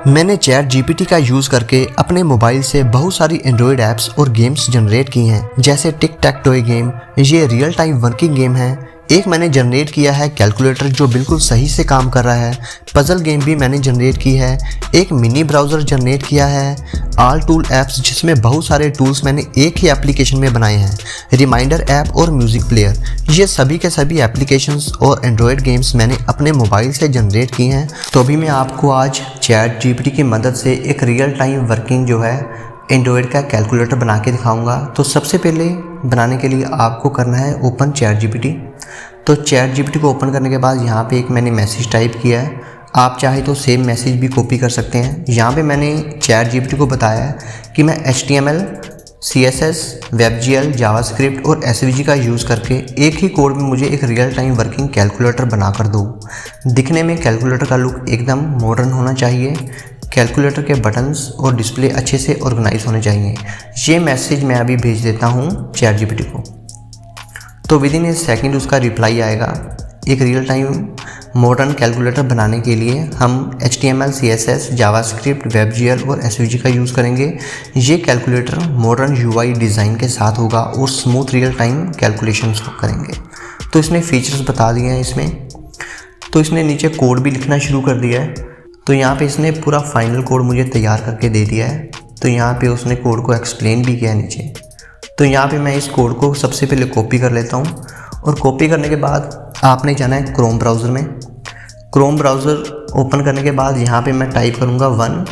मैंने chat GPT का use करके अपने मोबाइल से बहुत सारी एंड्रॉयड ऐप्स और गेम्स जनरेट की हैं, जैसे टिक टैक टॉय गेम। ये रियल टाइम वर्किंग गेम है। एक मैंने जनरेट किया है कैलकुलेटर जो बिल्कुल सही से काम कर रहा है। पजल गेम भी मैंने जनरेट की है। एक मिनी ब्राउज़र जनरेट किया है। ऑल टूल ऐप्स जिसमें बहुत सारे टूल्स मैंने एक ही एप्लीकेशन में बनाए हैं। रिमाइंडर ऐप और म्यूज़िक प्लेयर, ये सभी के सभी एप्लीकेशंस और एंड्रॉयड गेम्स मैंने अपने मोबाइल से जनरेट की हैं। तो अभी मैं आपको आज चैट जीपीटी की मदद से एक रियल टाइम वर्किंग जो है एंड्रॉयड का कैलकुलेटर बना के दिखाऊंगा। तो सबसे पहले बनाने के लिए आपको करना है ओपन चैट जीपीटी। तो चैट जीपीटी को ओपन करने के बाद यहाँ पे एक मैंने मैसेज टाइप किया है। आप चाहे तो सेम मैसेज भी कॉपी कर सकते हैं। यहाँ पे मैंने चैट जीपीटी को बताया है कि मैं HTML, CSS, WebGL, जावास्क्रिप्ट और SVG का यूज़ करके एक ही कोड में मुझे एक रियल टाइम वर्किंग कैलकुलेटर बना कर दो। दिखने में कैलकुलेटर का लुक एकदम मॉडर्न होना चाहिए। कैलकुलेटर के बटन्स और डिस्प्ले अच्छे से ऑर्गेनाइज होने चाहिए। ये मैसेज मैं अभी भेज देता हूँ चैट जीपीटी को, तो विद इन ए सेकेंड उसका रिप्लाई आएगा। एक रियल टाइम मॉडर्न कैलकुलेटर बनाने के लिए हम HTML, CSS, जावास्क्रिप्ट, WebGL और SVG का यूज़ करेंगे। ये कैलकुलेटर मॉडर्न UI डिज़ाइन के साथ होगा और स्मूथ रियल टाइम कैलकुलेशंस करेंगे। तो इसने फीचर्स बता दिए हैं इसमें। तो इसने नीचे कोड भी लिखना शुरू कर दिया है। तो यहाँ पे इसने पूरा फाइनल कोड मुझे तैयार करके दे दिया है। तो यहाँ पे उसने कोड को एक्सप्लेन भी किया है नीचे। तो यहाँ पे मैं इस कोड को सबसे पहले कॉपी कर लेता हूँ और कॉपी करने के बाद आपने जाना है क्रोम ब्राउज़र में। क्रोम ब्राउज़र ओपन करने के बाद यहाँ पे मैं टाइप करूँगा वन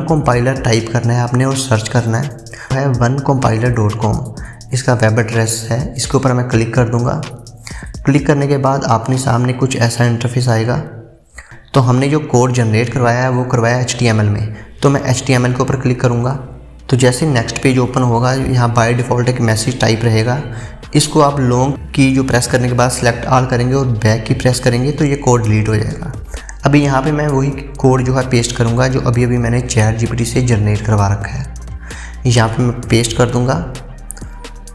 कंपाइलर टाइप करना है आपने और सर्च करना है onecompiler.com। इसका वेब एड्रेस है। इसके ऊपर मैं क्लिक कर दूँगा। क्लिक करने के बाद आपने सामने कुछ ऐसा इंटरफेस आएगा। तो हमने जो कोड जनरेट करवाया है वो करवाया HTML में। तो मैं HTML के ऊपर क्लिक करूँगा। तो जैसे नेक्स्ट पेज ओपन होगा, यहाँ बाय डिफ़ॉल्ट एक मैसेज टाइप रहेगा। इसको आप लॉन्ग की जो प्रेस करने के बाद सेलेक्ट ऑल करेंगे और बैक की प्रेस करेंगे तो ये कोड डिलीट हो जाएगा। अभी यहाँ पे मैं वही कोड जो है पेस्ट करूँगा जो अभी मैंने चैट जीपीटी से जनरेट करवा रखा है। यहाँ पे मैं पेस्ट कर दूँगा।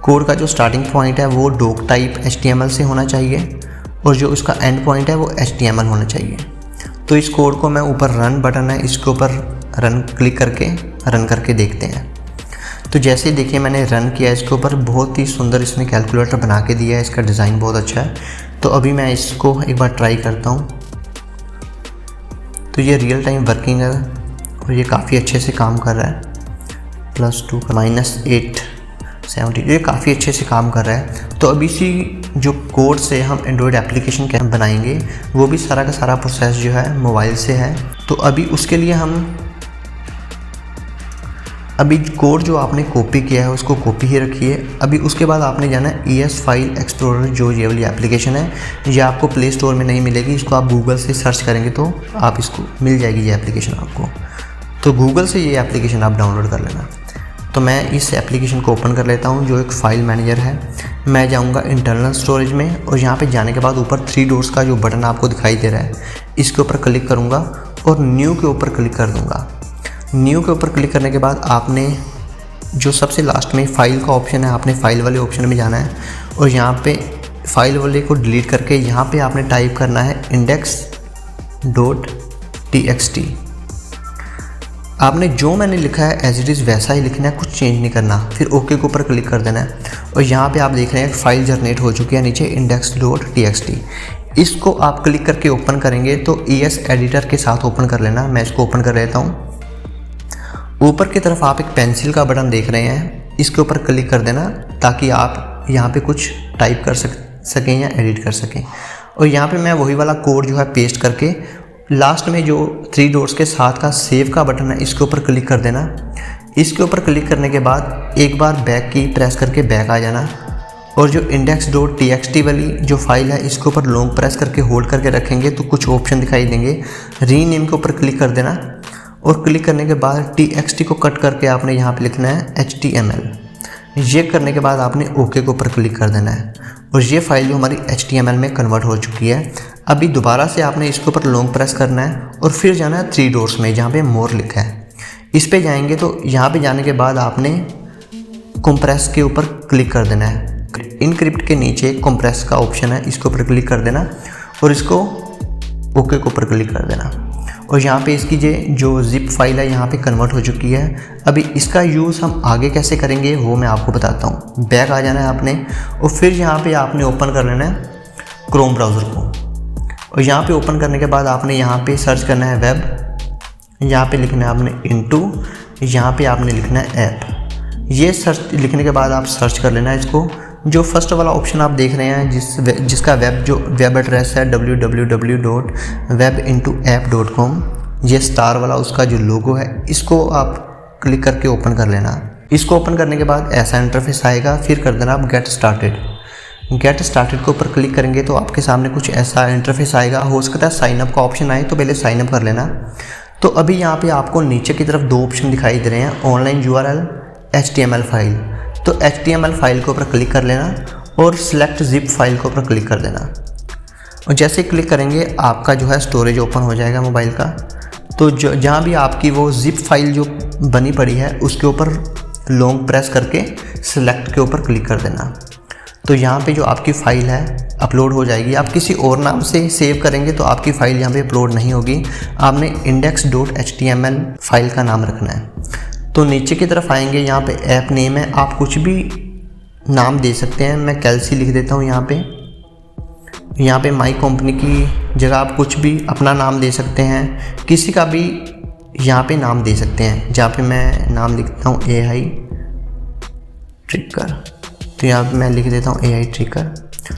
कोड का जो स्टार्टिंग पॉइंट है वो डॉक टाइप HTML से होना चाहिए और जो उसका एंड पॉइंट है वो HTML होना चाहिए। तो इस कोड को मैं ऊपर रन बटन है इसके ऊपर रन क्लिक करके रन करके देखते हैं। तो जैसे देखिए मैंने रन किया इसके ऊपर, बहुत ही सुंदर इसने कैलकुलेटर बना के दिया है। इसका डिज़ाइन बहुत अच्छा है। तो अभी मैं इसको एक बार ट्राई करता हूँ। तो ये रियल टाइम वर्किंग है और ये काफ़ी अच्छे से काम कर रहा है। +2 -870 ये काफ़ी अच्छे से काम कर रहा है। तो अभी इसी जो कोड से हम एंड्रॉयड एप्लीकेशन कैसे बनाएंगे वो भी सारा का सारा प्रोसेस जो है मोबाइल से है। तो अभी उसके लिए अभी कोड जो आपने कॉपी किया है उसको कॉपी ही रखिए। अभी उसके बाद आपने जाना है ES फाइल एक्सप्लोरर, जो ये वाली एप्लीकेशन है। ये आपको प्ले स्टोर में नहीं मिलेगी। इसको आप गूगल से सर्च करेंगे तो आप इसको मिल जाएगी ये एप्लीकेशन आपको। तो गूगल से ये एप्लीकेशन आप डाउनलोड कर लेना। तो मैं इस एप्लीकेशन को ओपन कर लेता हूँ जो एक फ़ाइल मैनेजर है। मैं जाऊँगा इंटरनल स्टोरेज में और यहाँ पे जाने के बाद ऊपर 3 डॉट्स का जो बटन आपको दिखाई दे रहा है इसके ऊपर क्लिक करूँगा और न्यू के ऊपर क्लिक कर दूँगा। न्यू के ऊपर क्लिक करने के बाद आपने जो सबसे लास्ट में फाइल का ऑप्शन है, आपने फाइल वाले ऑप्शन में जाना है और यहाँ पे फाइल वाले को डिलीट करके यहाँ पे आपने टाइप करना है index.txt। आपने जो मैंने लिखा है एज इट इज़ वैसा ही लिखना है, कुछ चेंज नहीं करना। फिर ओके के ऊपर क्लिक कर देना है और यहाँ पे आप देख रहे हैं फाइल जनरेट हो चुकी है नीचे index.txt। इसको आप क्लिक करके ओपन करेंगे तो ES एडिटर के साथ ओपन कर लेना। मैं इसको ओपन कर लेता हूँ। ऊपर की तरफ आप एक पेंसिल का बटन देख रहे हैं, इसके ऊपर क्लिक कर देना ताकि आप यहाँ पे कुछ टाइप कर सकें या एडिट कर सकें। और यहाँ पे मैं वही वाला कोड जो है पेस्ट करके लास्ट में जो 3 डॉट्स के साथ का सेव का बटन है इसके ऊपर क्लिक कर देना। इसके ऊपर क्लिक करने के बाद एक बार बैक की प्रेस करके बैक आ जाना और जो index.txt वाली जो फाइल है इसके ऊपर लॉन्ग प्रेस करके होल्ड करके रखेंगे तो कुछ ऑप्शन दिखाई देंगे। रीनेम के ऊपर क्लिक कर देना और क्लिक करने के बाद TXT को कट करके आपने यहाँ पे लिखना है HTML। ये करने के बाद आपने ओके के ऊपर क्लिक कर देना है और ये फाइल जो हमारी HTML में कन्वर्ट हो चुकी है। अभी दोबारा से आपने इसके ऊपर लॉन्ग प्रेस करना है और फिर जाना है 3 डॉट्स में जहाँ पे मोर लिखा है। इस पे जाएंगे तो यहाँ पे जाने के बाद आपने कंप्रेस के ऊपर क्लिक कर देना है। इनक्रिप्ट के नीचे कंप्रेस का ऑप्शन है, इसके ऊपर क्लिक कर देना और इसको ओके के ऊपर क्लिक कर देना। और यहाँ पे इसकी जो जिप फाइल है यहाँ पे कन्वर्ट हो चुकी है। अभी इसका यूज़ हम आगे कैसे करेंगे वो मैं आपको बताता हूँ। बैक आ जाना है आपने और फिर यहाँ पे आपने ओपन कर लेना है क्रोम ब्राउज़र को, और यहाँ पे ओपन करने के बाद आपने यहाँ पे सर्च करना है वेब, यहाँ पे लिखना है आपने इनटू, यहाँ पे आपने लिखना है ऐप। ये सर्च लिखने के बाद आप सर्च कर लेना है इसको। जो फर्स्ट वाला ऑप्शन आप देख रहे हैं जिसका वेब एड्रेस है www.webintoapp.com, ये स्टार वाला उसका जो लोगो है इसको आप क्लिक करके ओपन कर लेना। इसको ओपन करने के बाद ऐसा इंटरफेस आएगा, फिर कर देना आप गेट स्टार्टेड के ऊपर क्लिक करेंगे तो आपके सामने कुछ ऐसा इंटरफेस आएगा। हो सकता है साइनअप का ऑप्शन आए तो पहले साइनअप कर लेना। तो अभी यहाँ पे आपको नीचे की तरफ 2 ऑप्शन दिखाई दे रहे हैं, ऑनलाइन URL, HTML फाइल। तो HTML फाइल के ऊपर क्लिक कर लेना और सिलेक्ट जिप फाइल के ऊपर क्लिक कर देना, और जैसे क्लिक करेंगे आपका जो है स्टोरेज ओपन हो जाएगा मोबाइल का। तो जहाँ भी आपकी वो जिप फाइल जो बनी पड़ी है उसके ऊपर लॉन्ग प्रेस करके सिलेक्ट के ऊपर क्लिक कर देना। तो यहाँ पे जो आपकी फ़ाइल है अपलोड हो जाएगी। आप किसी और नाम से सेव करेंगे तो आपकी फ़ाइल यहाँ पे अपलोड नहीं होगी। आपने index.html फाइल का नाम रखना है। तो नीचे की तरफ आएंगे, यहाँ पे ऐप नेम है, आप कुछ भी नाम दे सकते हैं। मैं कैल्सी लिख देता हूँ यहाँ पे माई कंपनी की जगह आप कुछ भी अपना नाम दे सकते हैं, किसी का भी यहाँ पे नाम दे सकते हैं। जहाँ पे मैं नाम लिखता हूँ AI ट्रिकर, तो यहाँ पे मैं लिख देता हूँ AI ट्रिकर।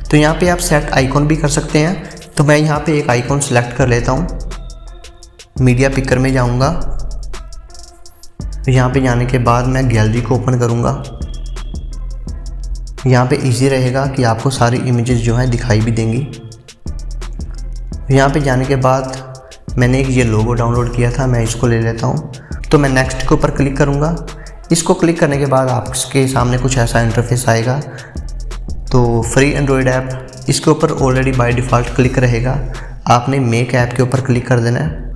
तो यहाँ पे आप सेट आइकॉन भी कर सकते हैं। तो मैं यहाँ पे एक आइकॉन सेलेक्ट कर लेता हूँ, मीडिया पिकर में जाऊँगा। यहाँ पे जाने के बाद मैं गैलरी को ओपन करूँगा। यहाँ पे इजी रहेगा कि आपको सारी इमेजेस जो हैं दिखाई भी देंगी। यहाँ पे जाने के बाद मैंने एक ये लोगो डाउनलोड किया था, मैं इसको ले लेता हूँ। तो मैं नेक्स्ट के ऊपर क्लिक करूँगा। इसको क्लिक करने के बाद आपके सामने कुछ ऐसा इंटरफेस आएगा। तो फ्री एंड्रॉयड ऐप, इसके ऊपर ऑलरेडी बाय डिफ़ॉल्ट क्लिक रहेगा। आपने मेक ऐप के ऊपर क्लिक कर देना है।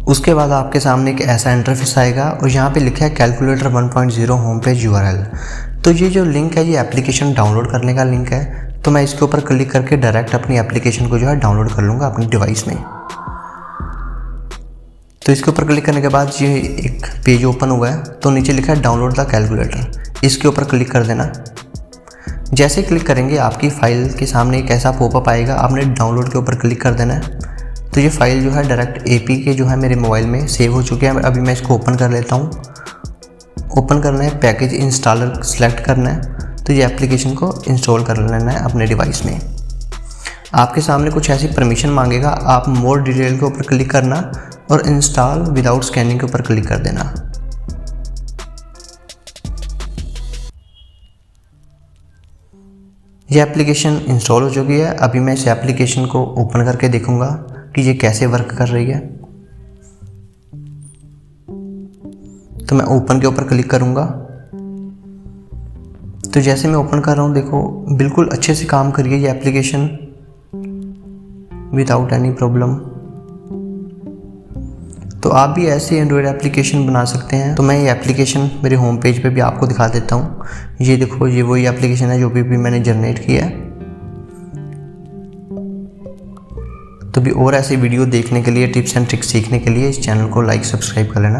उसके बाद आपके सामने एक ऐसा इंटरफेस आएगा और यहाँ पे लिखा है कैलकुलेटर 1.0 होम पेज URL। तो ये जो लिंक है ये एप्लीकेशन डाउनलोड करने का लिंक है। तो मैं इसके ऊपर क्लिक करके डायरेक्ट अपनी एप्लीकेशन को जो है डाउनलोड कर लूँगा अपनी डिवाइस में। तो इसके ऊपर क्लिक करने के बाद ये एक पेज ओपन हुआ है। तो नीचे लिखा है डाउनलोड द कैलकुलेटर, इसके ऊपर क्लिक कर देना। जैसे क्लिक करेंगे आपकी फ़ाइल के सामने एक ऐसा पॉपअप आएगा, आपने डाउनलोड के ऊपर क्लिक कर देना है। तो ये फ़ाइल जो है डायरेक्ट APK जो है मेरे मोबाइल में सेव हो चुके हैं। अभी मैं इसको ओपन कर लेता हूँ। ओपन करना है, पैकेज इंस्टॉलर सेलेक्ट करना है, तो ये एप्लीकेशन को इंस्टॉल कर लेना है अपने डिवाइस में। आपके सामने कुछ ऐसी परमिशन मांगेगा, आप मोर डिटेल के ऊपर क्लिक करना और इंस्टॉल विदाउट स्कैनिंग के ऊपर क्लिक कर देना। ये एप्लीकेशन इंस्टॉल हो चुकी है। अभी मैं इस एप्लीकेशन को ओपन करके देखूंगा कि ये कैसे वर्क कर रही है। तो मैं ओपन के ऊपर क्लिक करूंगा। तो जैसे मैं ओपन कर रहा हूँ देखो बिल्कुल अच्छे से काम कर रही है ये एप्लीकेशन विदाउट एनी प्रॉब्लम। तो आप भी ऐसे एंड्रॉयड एप्लीकेशन बना सकते हैं। तो मैं ये एप्लीकेशन मेरे होम पेज पे भी आपको दिखा देता हूँ। ये देखो ये वही एप्लीकेशन है जो भी मैंने जनरेट किया है। तो भी और ऐसे वीडियो देखने के लिए, टिप्स एंड ट्रिक्स सीखने के लिए इस चैनल को लाइक सब्सक्राइब कर लेना।